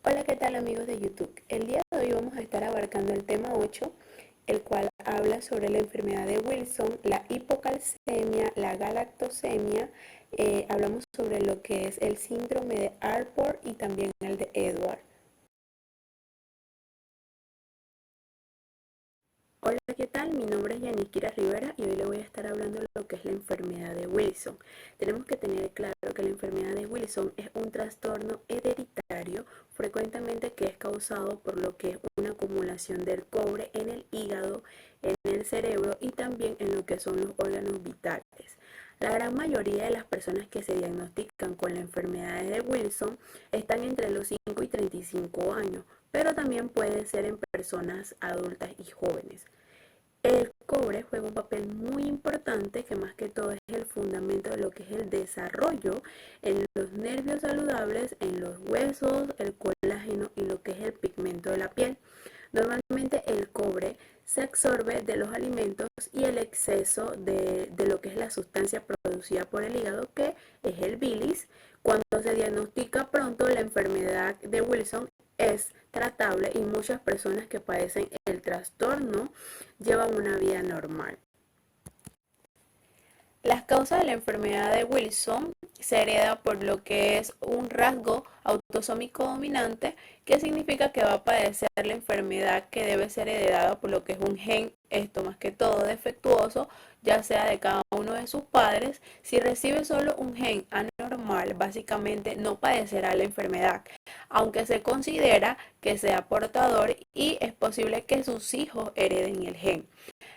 Hola, ¿qué tal amigos de YouTube? El día de hoy vamos a estar abarcando el tema 8, el cual habla sobre la enfermedad de Wilson, la hipocalcemia, la galactosemia, hablamos sobre lo que es el síndrome de Alport y también el de Edward. Hola, ¿qué tal? Mi nombre es Yanikira Rivera y hoy le voy a estar hablando de lo que es la enfermedad de Wilson. Tenemos que tener claro que la enfermedad de Wilson es un trastorno hereditario frecuentemente que es causado por lo que es una acumulación del cobre en el hígado, en el cerebro y también en lo que son los órganos vitales. La gran mayoría de las personas que se diagnostican con la enfermedad de Wilson están entre los 5 y 35 años, pero también puede ser en personas adultas y jóvenes. El cobre juega un papel muy importante que más que todo es el fundamento de lo que es el desarrollo en los nervios saludables, en los huesos, el colágeno y lo que es el pigmento de la piel. Normalmente el cobre se absorbe de los alimentos y el exceso de lo que es la sustancia producida por el hígado, que es el bilis. Cuando se diagnostica pronto, la enfermedad de Wilson es tratable y muchas personas que padecen el trastorno llevan una vida normal. Las causas de la enfermedad de Wilson se hereda por lo que es un rasgo autosómico dominante, que significa que va a padecer la enfermedad que debe ser heredada por lo que es un gen, esto más que todo defectuoso, ya sea de cada uno de sus padres. Si recibe solo un gen anormal, básicamente no padecerá la enfermedad, aunque se considera que sea portador y es posible que sus hijos hereden el gen.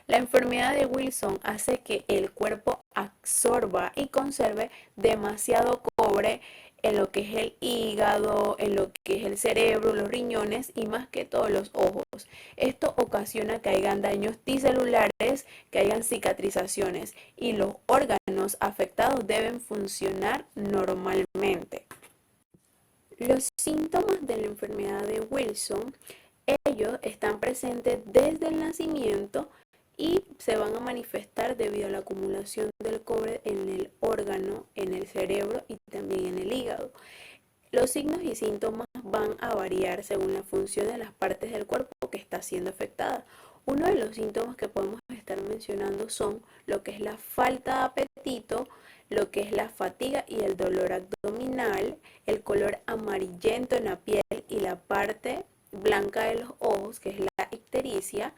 La enfermedad de Wilson hace que el cuerpo absorba y conserve demasiado cobre en lo que es el hígado, en lo que es el cerebro, los riñones y más que todo los ojos. Esto ocasiona que hayan daños tiscelulares, que hayan cicatrizaciones y los órganos afectados deben funcionar normalmente. Los síntomas de la enfermedad de Wilson, ellos están presentes desde el nacimiento y se van a manifestar debido a la acumulación del cobre en el órgano, en el cerebro y también en el hígado. Los signos y síntomas van a variar según la función de las partes del cuerpo que está siendo afectada. Uno de los síntomas que podemos estar mencionando son lo que es la falta de apetito, lo que es la fatiga y el dolor abdominal, el color amarillento en la piel y la parte blanca de los ojos, que es la ictericia,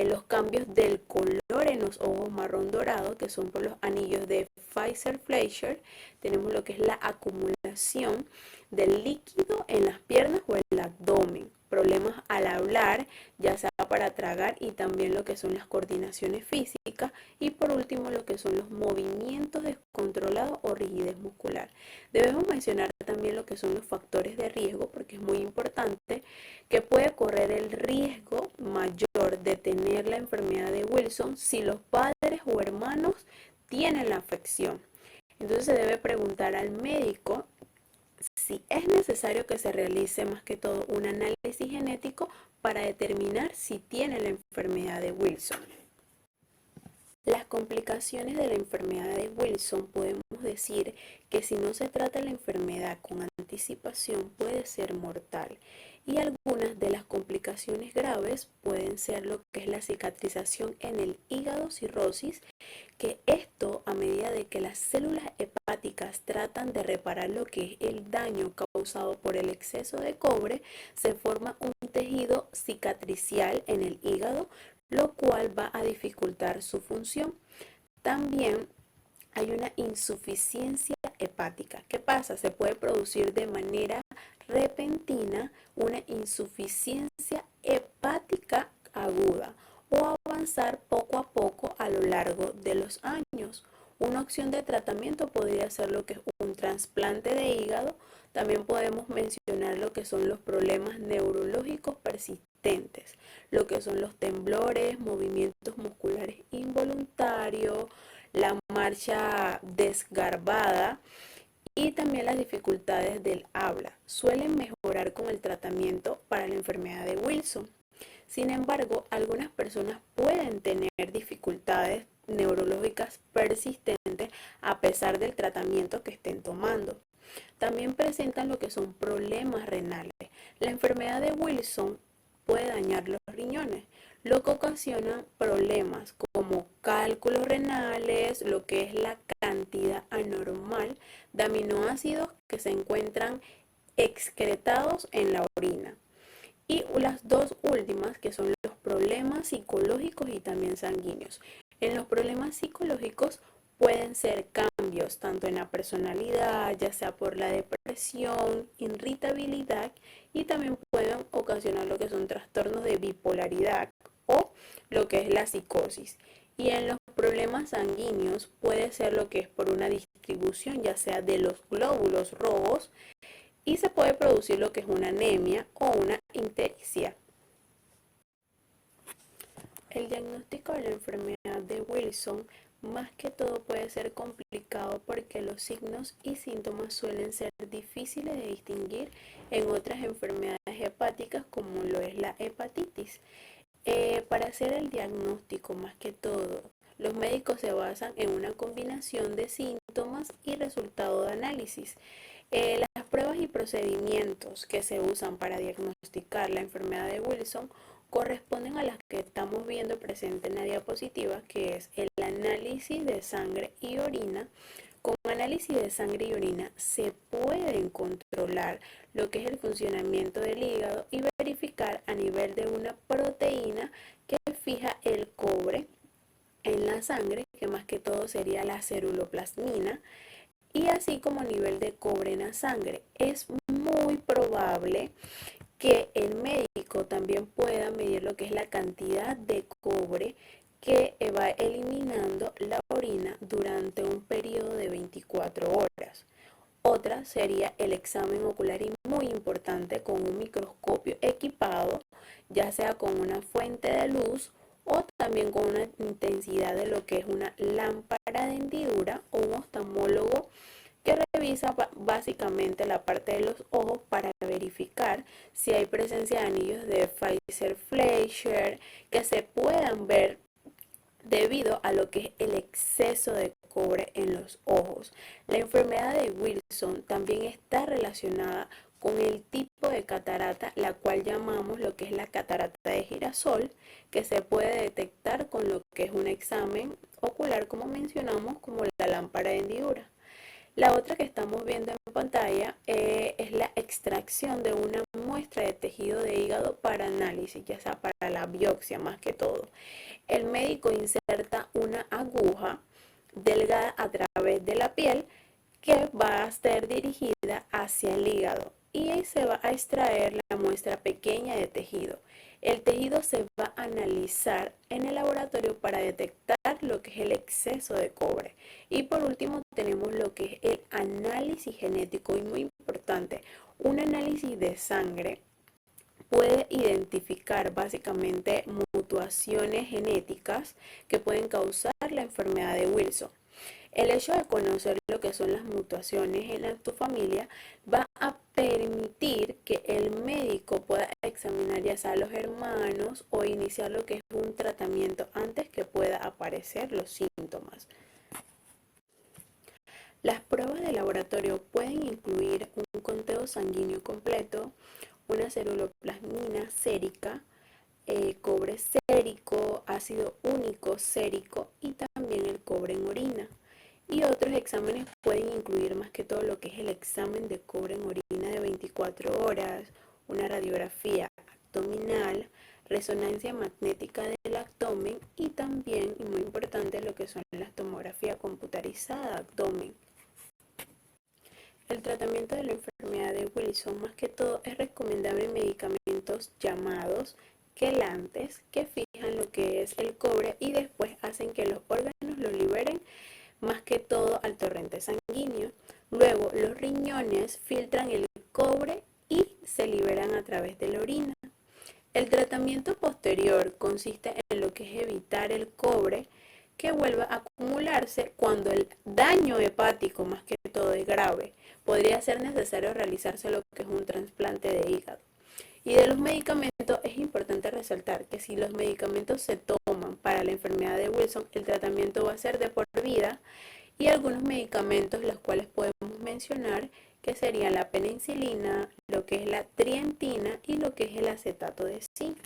los cambios del color en los ojos marrón dorado, que son por los anillos de Pfizer-Fleischer. Tenemos lo que es la acumulación del líquido en las piernas o el abdomen, problemas al hablar, ya sea para tragar y también lo que son las coordinaciones físicas y por último lo que son los movimientos descontrolados o rigidez muscular. Debemos mencionar también lo que son los factores de riesgo porque es muy importante, que puede correr el riesgo mayor de tener la enfermedad de Wilson si los padres o hermanos tienen la afección. Entonces se debe preguntar al médico si es necesario que se realice más que todo un análisis genético para determinar si tiene la enfermedad de Wilson. Las complicaciones de la enfermedad de Wilson podemos decir que si no se trata la enfermedad con anticipación puede ser mortal y algunas de las complicaciones graves pueden ser lo que es la cicatrización en el hígado, cirrosis, que esto a medida de que las células hepáticas tratan de reparar lo que es el daño causado por el exceso de cobre, se forma un tejido cicatricial en el hígado, lo cual va a dificultar su función. También hay una insuficiencia hepática. ¿Qué pasa? Se puede producir de manera repentina una insuficiencia hepática aguda o avanzar poco a poco a lo largo de los años. Una opción de tratamiento podría ser lo que es un trasplante de hígado. También podemos mencionar lo que son los problemas neurológicos persistentes, lo que son los temblores, movimientos musculares involuntarios, la marcha desgarbada y también las dificultades del habla. Suelen mejorar con el tratamiento para la enfermedad de Wilson. Sin embargo, algunas personas pueden tener dificultades neurológicas persistentes a pesar del tratamiento que estén tomando. También presentan lo que son problemas renales. La enfermedad de Wilson puede dañar los riñones, lo que ocasiona problemas como cálculos renales, lo que es la cantidad anormal de aminoácidos que se encuentran excretados en la orina. Y las dos últimas, que son los problemas psicológicos y también sanguíneos. En los problemas psicológicos pueden ser cambios tanto en la personalidad, ya sea por la depresión, irritabilidad, y también pueden ocasionar lo que son trastornos de bipolaridad o lo que es la psicosis. Y en los problemas sanguíneos puede ser lo que es por una distribución ya sea de los glóbulos rojos, y se puede producir lo que es una anemia o una ictericia. El diagnóstico de la enfermedad de Wilson más que todo puede ser complicado porque los signos y síntomas suelen ser difíciles de distinguir en otras enfermedades hepáticas como lo es la hepatitis. Para hacer el diagnóstico más que todo, los médicos se basan en una combinación de síntomas y resultado de análisis. Las pruebas y procedimientos que se usan para diagnosticar la enfermedad de Wilson corresponden a las que estamos viendo presente en la diapositiva, que es el análisis de sangre y orina. Con análisis de sangre y orina se pueden controlar lo que es el funcionamiento del hígado y verificar a nivel de una proteína que fija el cobre en la sangre, que más que todo sería la ceruloplasmina, y así como nivel de cobre en la sangre. Es muy probable que el médico también pueda medir lo que es la cantidad de cobre que va eliminando la orina durante un periodo de 24 horas. Otra sería el examen ocular, y muy importante, con un microscopio equipado, ya sea con una fuente de luz o también con una intensidad de lo que es una lámpara de hendidura, o un oftalmólogo que revisa básicamente la parte de los ojos para verificar si hay presencia de anillos de Pfizer-Fleischer que se puedan ver debido a lo que es el exceso de cobre en los ojos. La enfermedad de Wilson también está relacionada con el tipo de catarata, la cual llamamos lo que es la catarata de girasol, que se puede detectar con lo que es un examen ocular, como mencionamos, como la lámpara de hendidura. La otra que estamos viendo en pantalla es la extracción de una muestra de tejido de hígado para análisis, ya sea para la biopsia más que todo. El médico inserta una aguja delgada a través de la piel que va a ser dirigida hacia el hígado, y ahí se va a extraer la muestra pequeña de tejido. El tejido se va a analizar en el laboratorio para detectar lo que es el exceso de cobre. Y por último tenemos lo que es el análisis genético, y muy importante, un análisis de sangre puede identificar básicamente mutaciones genéticas que pueden causar la enfermedad de Wilson. El hecho de conocer lo que son las mutaciones en tu familia va a permitir que el médico pueda examinar ya sea a los hermanos o iniciar lo que es un tratamiento antes que pueda aparecer los síntomas. Las pruebas de laboratorio pueden incluir un conteo sanguíneo completo, una ceruloplasmina sérica, cobre sérico, ácido único sérico y también el cobre en orina. Y otros exámenes pueden incluir más que todo lo que es el examen de cobre en orina de 24 horas, una radiografía abdominal, resonancia magnética del abdomen y también, y muy importante, lo que son las tomografías computarizadas de abdomen. El tratamiento de la enfermedad de Wilson más que todo es recomendable en medicamentos llamados quelantes, que fijan lo que es el cobre y después hacen que los órganos lo liberen más que todo al torrente sanguíneo. Luego los riñones filtran el cobre y se liberan a través de la orina. El tratamiento posterior consiste en lo que es evitar el cobre que vuelva a acumularse. Cuando el daño hepático más que todo es grave, podría ser necesario realizarse lo que es un trasplante de hígado. Y de los medicamentos es importante resaltar que si los medicamentos se toman para la enfermedad de Wilson, el tratamiento va a ser de por vida, y algunos medicamentos los cuales podemos mencionar que serían la penicilina, lo que es la trientina y lo que es el acetato de zinc.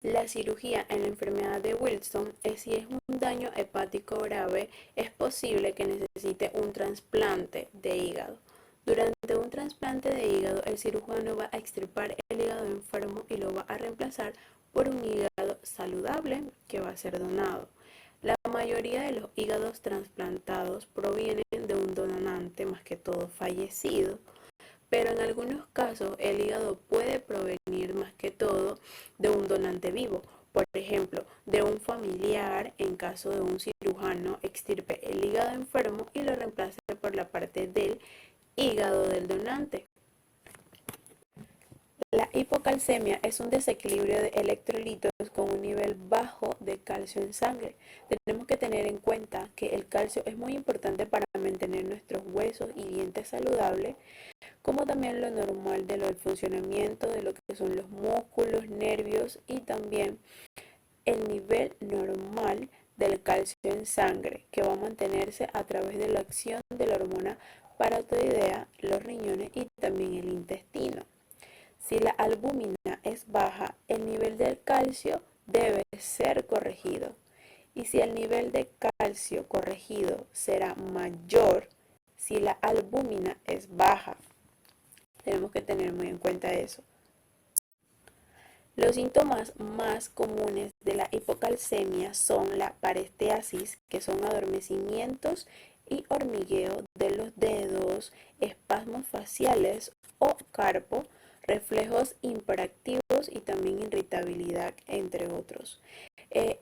La cirugía en la enfermedad de Wilson es si es un daño hepático grave, es posible que necesite un trasplante de hígado. Durante un trasplante de hígado, el cirujano va a extirpar el hígado enfermo y lo va a reemplazar por un hígado saludable que va a ser donado. La mayoría de los hígados trasplantados provienen de un donante, más que todo fallecido, pero en algunos casos el hígado puede provenir más que todo de un donante vivo. Por ejemplo, de un familiar en caso de un cirujano extirpe el hígado enfermo y lo reemplace por la parte del hígado del donante. La hipocalcemia es un desequilibrio de electrolitos con un nivel bajo de calcio en sangre. Tenemos que tener en cuenta que el calcio es muy importante para mantener nuestros huesos y dientes saludables, como también lo normal del funcionamiento de lo que son los músculos, nervios y también el nivel normal del calcio en sangre, que va a mantenerse a través de la acción de la hormona paratiroidea, los riñones y también el intestino. Si la albúmina es baja, el nivel del calcio debe ser corregido. Y si el nivel de calcio corregido será mayor si la albúmina es baja. Tenemos que tener muy en cuenta eso. Los síntomas más comunes de la hipocalcemia son la parestesis, que son adormecimientos y hormigueo de los dedos, espasmos faciales o carpo, reflejos hiperactivos y también irritabilidad, entre otros.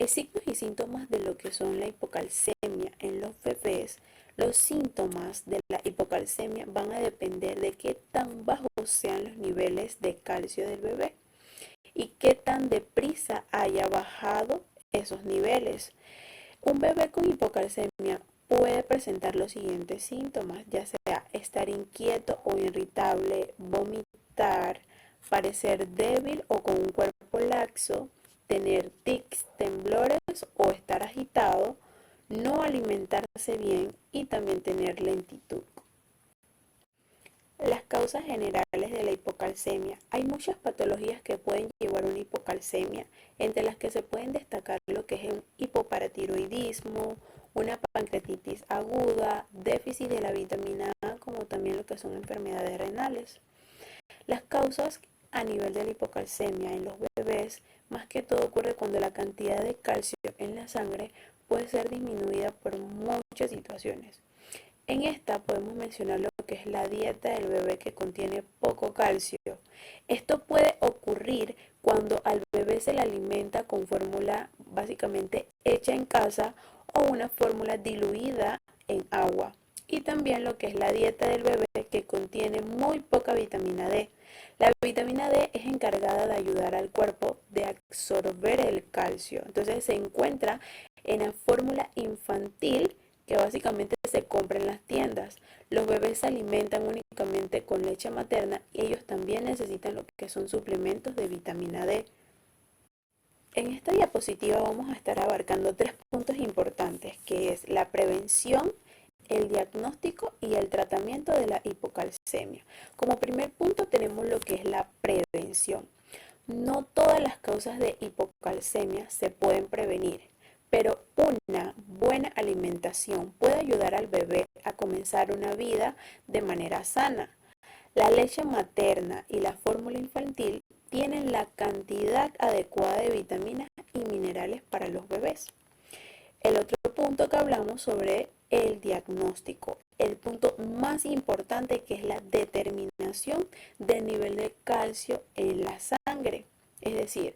Signos y síntomas de lo que son la hipocalcemia en los bebés. Los síntomas de la hipocalcemia van a depender de qué tan bajos sean los niveles de calcio del bebé y qué tan deprisa haya bajado esos niveles. Un bebé con hipocalcemia puede presentar los siguientes síntomas, ya sea estar inquieto o irritable, vomitar, parecer débil o con un cuerpo laxo, tener tics, temblores o estar agitado, no alimentarse bien y también tener lentitud. Las causas generales de la hipocalcemia. Hay muchas patologías que pueden llevar a una hipocalcemia, entre las que se pueden destacar lo que es un hipoparatiroidismo, una pancreatitis aguda, déficit de la vitamina A, como también lo que son enfermedades renales. Las causas a nivel de la hipocalcemia en los bebés, más que todo ocurre cuando la cantidad de calcio en la sangre puede ser disminuida por muchas situaciones. En esta podemos mencionar lo que es la dieta del bebé que contiene poco calcio. Esto puede ocurrir cuando al bebé se le alimenta con fórmula básicamente hecha en casa o una fórmula diluida en agua. Y también lo que es la dieta del bebé que contiene muy poca vitamina D. La vitamina D es encargada de ayudar al cuerpo de absorber el calcio. Entonces se encuentra en la fórmula infantil que básicamente se compra en las tiendas. Los bebés se alimentan únicamente con leche materna y ellos también necesitan lo que son suplementos de vitamina D. En esta diapositiva vamos a estar abarcando tres puntos importantes, que es la prevención, el diagnóstico y el tratamiento de la hipocalcemia. Como primer punto tenemos lo que es la prevención. No todas las causas de hipocalcemia se pueden prevenir, pero una buena alimentación puede ayudar al bebé a comenzar una vida de manera sana. La leche materna y la fórmula infantil tienen la cantidad adecuada de vitaminas y minerales para los bebés. El otro punto que hablamos sobre el diagnóstico, el punto más importante, que es la determinación del nivel de calcio en la sangre. Es decir,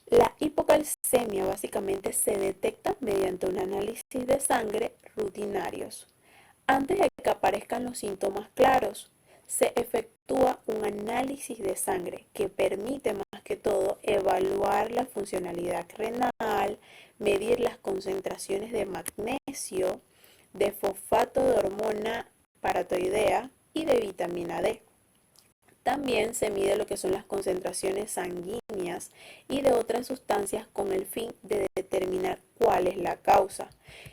la hipocalcemia básicamente se detecta mediante un análisis de sangre rutinarios. Antes de que aparezcan los síntomas claros, se efectúa un análisis de sangre que permite más que todo evaluar la funcionalidad renal, medir las concentraciones de magnesio, de fosfato de hormona paratiroidea y de vitamina D. También se mide lo que son las concentraciones sanguíneas y de otras sustancias con el fin de determinar cuál es la causa.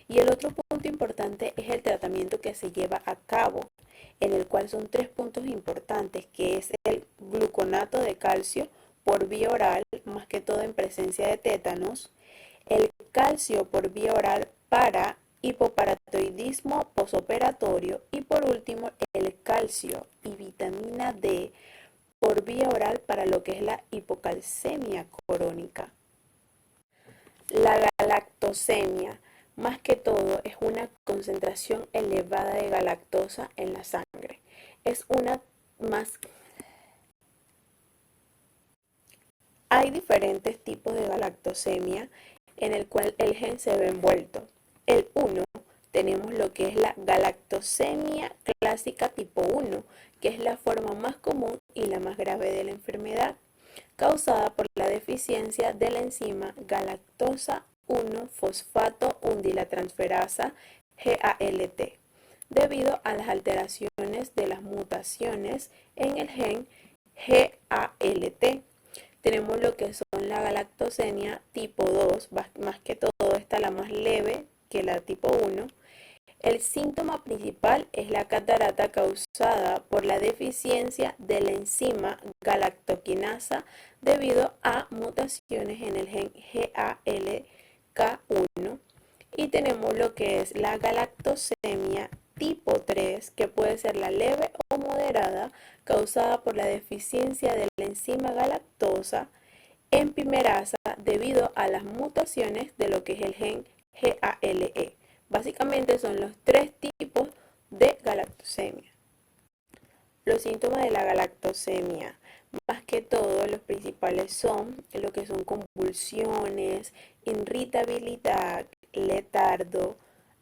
Y el otro punto importante es el tratamiento que se lleva a cabo, en el cual son tres puntos importantes, que es el gluconato de calcio por vía oral, más que todo en presencia de tétanos, el calcio por vía oral para hipoparatiroidismo posoperatorio y por último el calcio y vitamina D por vía oral para lo que es la hipocalcemia crónica. La galactosemia, más que todo, es una concentración elevada de galactosa en la sangre. Es una más. Hay diferentes tipos de galactosemia en el cual el gen se ve envuelto. El 1 tenemos lo que es la galactosemia clásica tipo 1, que es la forma más común y la más grave de la enfermedad, causada por la deficiencia de la enzima galactosa 1-fosfato undiratransferasa GALT, debido a las alteraciones de las mutaciones en el gen GALT. Tenemos lo que son la galactosemia tipo 2, más que todo esta la más leve que la tipo 1. El síntoma principal es la catarata causada por la deficiencia de la enzima galactoquinasa debido a mutaciones en el gen GALK1. Y tenemos lo que es la galactosemia tipo 3, que puede ser la leve o moderada, causada por la deficiencia de la enzima galactosa en pimerasa debido a las mutaciones de lo que es el gen GALE. Básicamente son los tres tipos de galactosemia. Los síntomas de la galactosemia, más que todo, los principales son lo que son convulsiones, irritabilidad, letargo,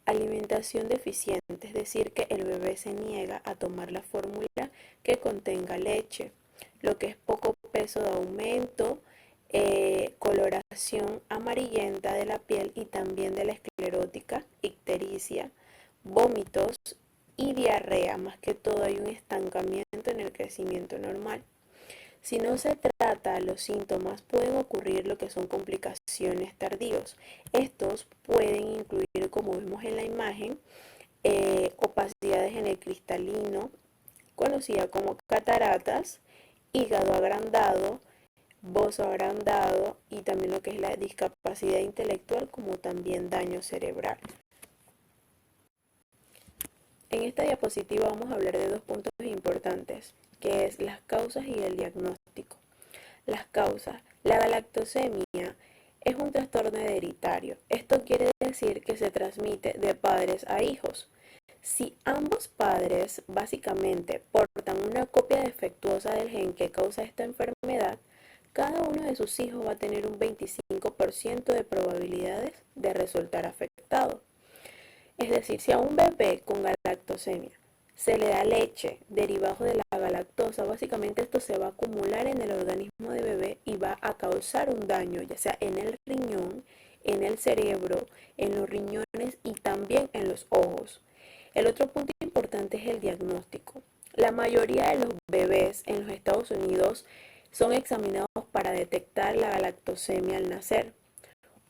alimentación deficiente, es decir, que el bebé se niega a tomar la fórmula que contenga leche, lo que es poco peso de aumento, coloración amarillenta de la piel y también de la esclerótica, ictericia, vómitos y diarrea. Más que todo hay un estancamiento en el crecimiento normal. Si no se trata los síntomas, pueden ocurrir lo que son complicaciones tardías. Estos pueden incluir, como vemos en la imagen, opacidades en el cristalino, conocida como cataratas, hígado agrandado, bozo agrandado y también lo que es la discapacidad intelectual, como también daño cerebral. En esta diapositiva vamos a hablar de dos puntos importantes, que es las causas y el diagnóstico. Las causas. La galactosemia es un trastorno hereditario. Esto quiere decir que se transmite de padres a hijos. Si ambos padres básicamente portan una copia defectuosa del gen que causa esta enfermedad, cada uno de sus hijos va a tener un 25% de probabilidades de resultar afectado. Es decir, si a un bebé con galactosemia se le da leche derivado de la galactosa, básicamente esto se va a acumular en el organismo de bebé y va a causar un daño, ya sea en el riñón, en el cerebro, en los riñones y también en los ojos. El otro punto importante es el diagnóstico. La mayoría de los bebés en los Estados Unidos son examinados para detectar la galactosemia al nacer.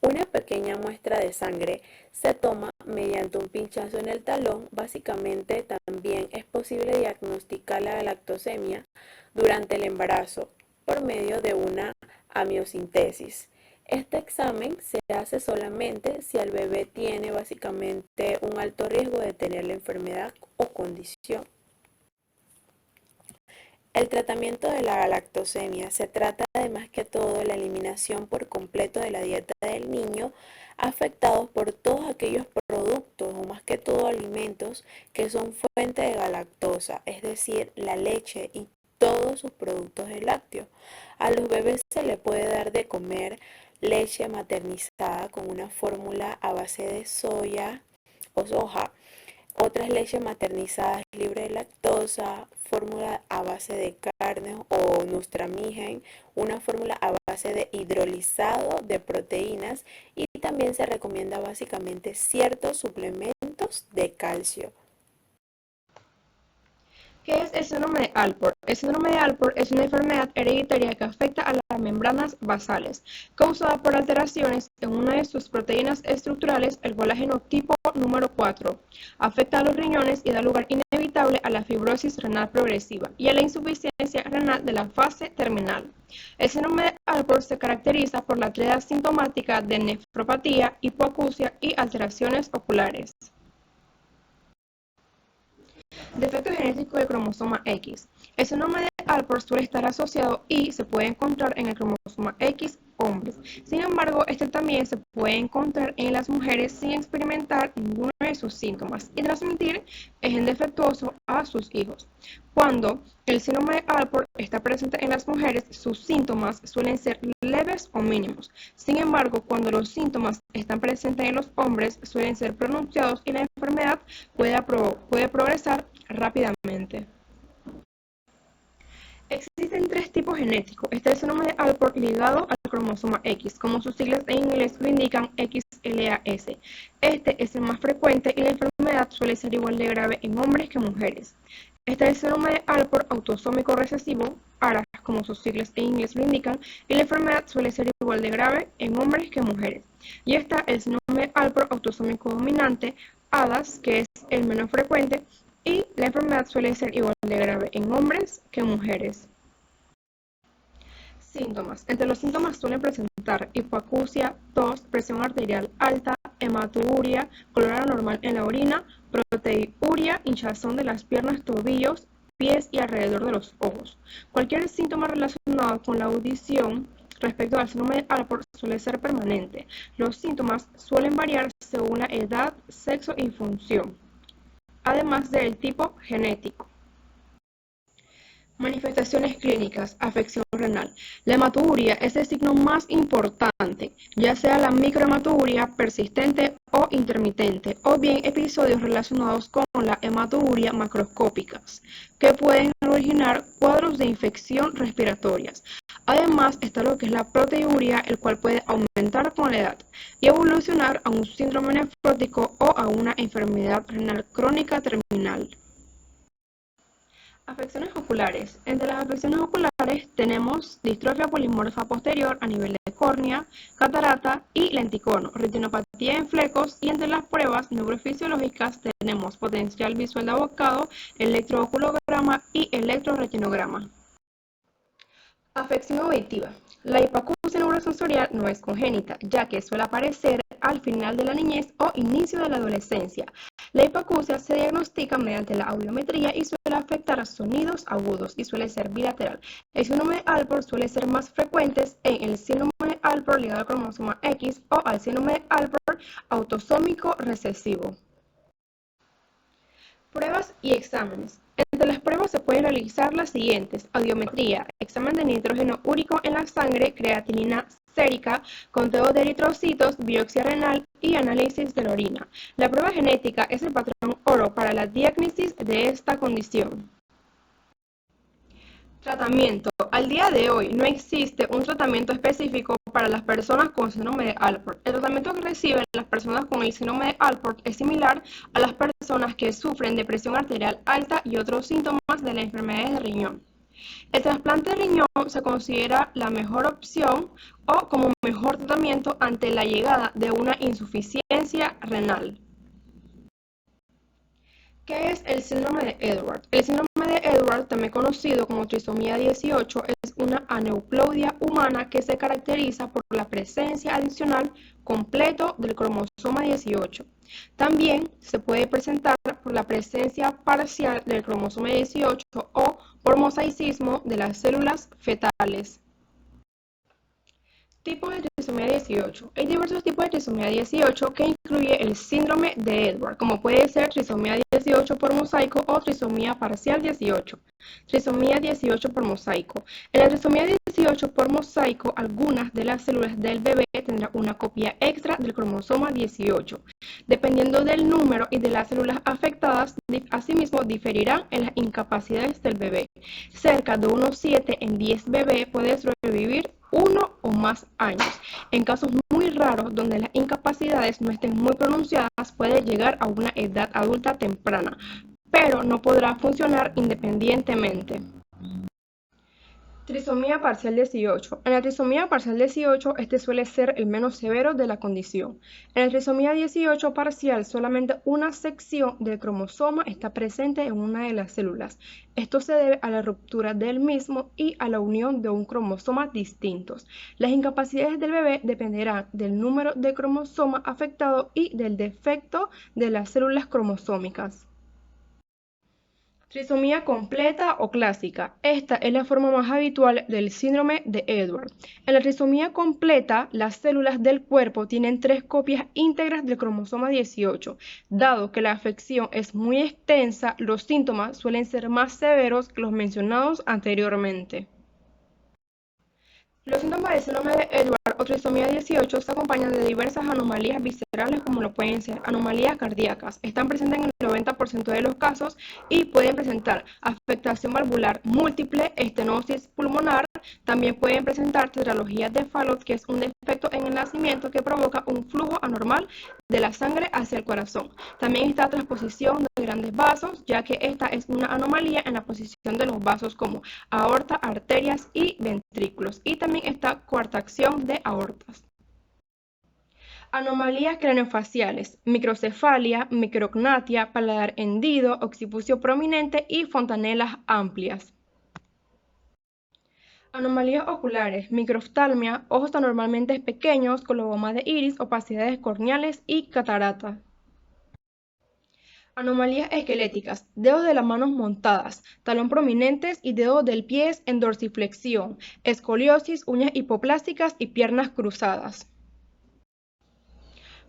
Una pequeña muestra de sangre se toma mediante un pinchazo en el talón. Básicamente también es posible diagnosticar la galactosemia durante el embarazo por medio de una amniocentesis. Este examen se hace solamente si el bebé tiene básicamente un alto riesgo de tener la enfermedad o condición. El tratamiento de la galactosemia se trata de más que todo la eliminación por completo de la dieta del niño afectados por todos aquellos productos o más que todo alimentos que son fuente de galactosa, es decir, la leche y todos sus productos de lácteos. A los bebés se le puede dar de comer leche maternizada con una fórmula a base de soya o soja, otras leches maternizadas libres de lactosa, fórmula a base de carne o nustramigen, una fórmula a base de hidrolizado de proteínas y también se recomienda básicamente ciertos suplementos de calcio. ¿Qué es el síndrome de Alport? El síndrome de Alport es una enfermedad hereditaria que afecta a las membranas basales, causada por alteraciones en una de sus proteínas estructurales, el colágeno tipo número 4. Afecta a los riñones y da lugar inevitable a la fibrosis renal progresiva y a la insuficiencia renal de la fase terminal. El síndrome de Alport se caracteriza por la triada sintomática de nefropatía, hipoacusia y alteraciones oculares. Defecto genético del cromosoma X. El síndrome de Alport suele estar asociado y se puede encontrar en el cromosoma X hombres. Sin embargo, este también se puede encontrar en las mujeres sin experimentar ninguno de sus síntomas y transmitir el gen defectuoso a sus hijos. Cuando el síndrome de Alport está presente en las mujeres, sus síntomas suelen ser leves o mínimos. Sin embargo, cuando los síntomas están presentes en los hombres, suelen ser pronunciados y la enfermedad puede progresar rápidamente. Existen tres tipos genéticos. Este es el síndrome de Alport ligado al cromosoma X, como sus siglas en inglés lo indican, XLAS. Este es el más frecuente y la enfermedad suele ser igual de grave en hombres que mujeres. Este es el síndrome de Alport autosómico recesivo, ARAS, como sus siglas en inglés lo indican, y la enfermedad suele ser igual de grave en hombres que mujeres. Y está el síndrome de Alport autosómico dominante, ADAS, que es el menos frecuente, y la enfermedad suele ser igual de grave en hombres que en mujeres. Síntomas. Entre los síntomas suelen presentar hipoacusia, tos, presión arterial alta, hematuria, color anormal en la orina, proteinuria, hinchazón de las piernas, tobillos, pies y alrededor de los ojos. Cualquier síntoma relacionado con la audición respecto al síndrome de Alport suele ser permanente. Los síntomas suelen variar según la edad, sexo y función, además del tipo genético. Manifestaciones clínicas, afección renal. La hematuria es el signo más importante, ya sea la microhematuria persistente o intermitente, o bien episodios relacionados con la hematuria macroscópicas, que pueden originar cuadros de infección respiratorias. Además está lo que es la proteinuria, el cual puede aumentar con la edad y evolucionar a un síndrome nefrótico o a una enfermedad renal crónica terminal. Afecciones oculares. Entre las afecciones oculares tenemos distrofia polimorfa posterior a nivel de córnea, catarata y lenticono, retinopatía en flecos, y entre las pruebas neurofisiológicas tenemos potencial visual de abocado, electrooculograma y electroretinograma. Afección auditiva. La hipoacusia neurosensorial no es congénita, ya que suele aparecer al final de la niñez o inicio de la adolescencia. La hipoacusia se diagnostica mediante la audiometría y suele afectar sonidos agudos y suele ser bilateral. El síndrome de Alport suele ser más frecuente en el síndrome de Alport ligado al cromosoma X o al síndrome de Alport autosómico recesivo. Pruebas y exámenes. Entre las pruebas se pueden realizar las siguientes: audiometría, examen de nitrógeno úrico en la sangre, creatinina sérica, conteo de eritrocitos, biopsia renal y análisis de la orina. La prueba genética es el patrón oro para la diágnosis de esta condición. Tratamiento. Al día de hoy no existe un tratamiento específico para las personas con síndrome de Alport. El tratamiento que reciben las personas con el síndrome de Alport es similar a las personas que sufren de presión arterial alta y otros síntomas de la enfermedad de riñón. El trasplante de riñón se considera la mejor opción o como mejor tratamiento ante la llegada de una insuficiencia renal. ¿Qué es el síndrome de Edwards? El síndrome de Edwards, también conocido como trisomía 18, es una aneuploidia humana que se caracteriza por la presencia adicional completo del cromosoma 18. También se puede presentar por la presencia parcial del cromosoma 18 o por mosaicismo de las células fetales. Tipo de trisomía 18. Hay diversos tipos de trisomía 18 que incluye el síndrome de Edwards, como puede ser trisomía 18 por mosaico o trisomía parcial 18. Trisomía 18 por mosaico. En la trisomía 18 por mosaico, algunas de las células del bebé tendrán una copia extra del cromosoma 18. Dependiendo del número y de las células afectadas, asimismo diferirán en las incapacidades del bebé. Cerca de unos 7 en 10 bebés puede sobrevivir 1 o más años. En casos muy raros donde las incapacidades no estén muy pronunciadas, puede llegar a una edad adulta temprana. pero no podrá funcionar independientemente. Trisomía parcial 18. En la trisomía parcial 18, este suele ser el menos severo de la condición. En la trisomía 18 parcial, solamente una sección del cromosoma está presente en una de las células. Esto se debe a la ruptura del mismo y a la unión de un cromosoma distintos. Las incapacidades del bebé dependerán del número de cromosomas afectado y del defecto de las células cromosómicas. Trisomía completa o clásica. Esta es la forma más habitual del síndrome de Edwards. En la trisomía completa, las células del cuerpo tienen 3 copias íntegras del cromosoma 18. Dado que la afección es muy extensa, los síntomas suelen ser más severos que los mencionados anteriormente. Los síntomas del síndrome de Edwards o trisomía 18 se acompañan de diversas anomalías viscerales como lo pueden ser anomalías cardíacas. Están presentes en el 90% de los casos y pueden presentar afectación valvular múltiple, estenosis pulmonar. También pueden presentar tetralogía de Fallot, que es un defecto en el nacimiento que provoca un flujo anormal de la sangre hacia el corazón. También está transposición de grandes vasos, ya que esta es una anomalía en la posición de los vasos como aorta, arterias y ventrículos. Y también está coartación de aortas. Anomalías craneofaciales, microcefalia, microcognatia, paladar hendido, occipucio prominente y fontanelas amplias. Anomalías oculares, microftalmia, ojos anormalmente pequeños, coloboma de iris, opacidades corneales y cataratas. Anomalías esqueléticas, dedos de las manos montadas, talón prominentes y dedos del pie en dorsiflexión, escoliosis, uñas hipoplásticas y piernas cruzadas.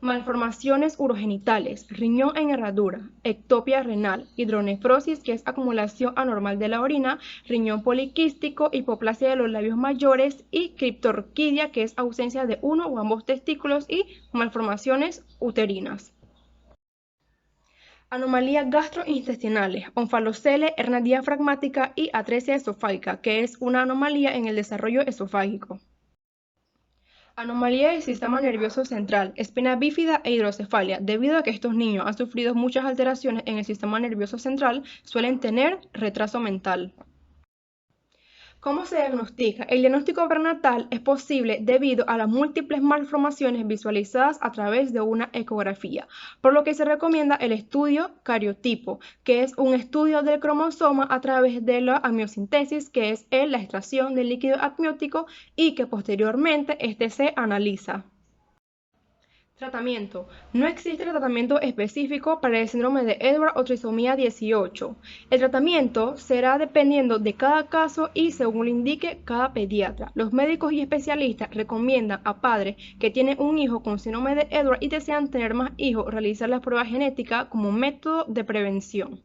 Malformaciones urogenitales, riñón en herradura, ectopia renal, hidronefrosis, que es acumulación anormal de la orina, riñón poliquístico, hipoplasia de los labios mayores y criptorquidia, que es ausencia de uno o ambos testículos y malformaciones uterinas. Anomalías gastrointestinales, onfalocele, hernia diafragmática y atresia esofágica, que es una anomalía en el desarrollo esofágico. Anomalía del sistema nervioso central, espina bífida e hidrocefalia. Debido a que estos niños han sufrido muchas alteraciones en el sistema nervioso central, suelen tener retraso mental. ¿Cómo se diagnostica? El diagnóstico prenatal es posible debido a las múltiples malformaciones visualizadas a través de una ecografía, por lo que se recomienda el estudio cariotipo, que es un estudio del cromosoma a través de la amniocentesis, que es la extracción del líquido amniótico y que posteriormente este se analiza. Tratamiento. No existe tratamiento específico para el síndrome de Edwards o trisomía 18. El tratamiento será dependiendo de cada caso y según lo indique cada pediatra. Los médicos y especialistas recomiendan a padres que tienen un hijo con síndrome de Edwards y desean tener más hijos realizar la prueba genética como método de prevención.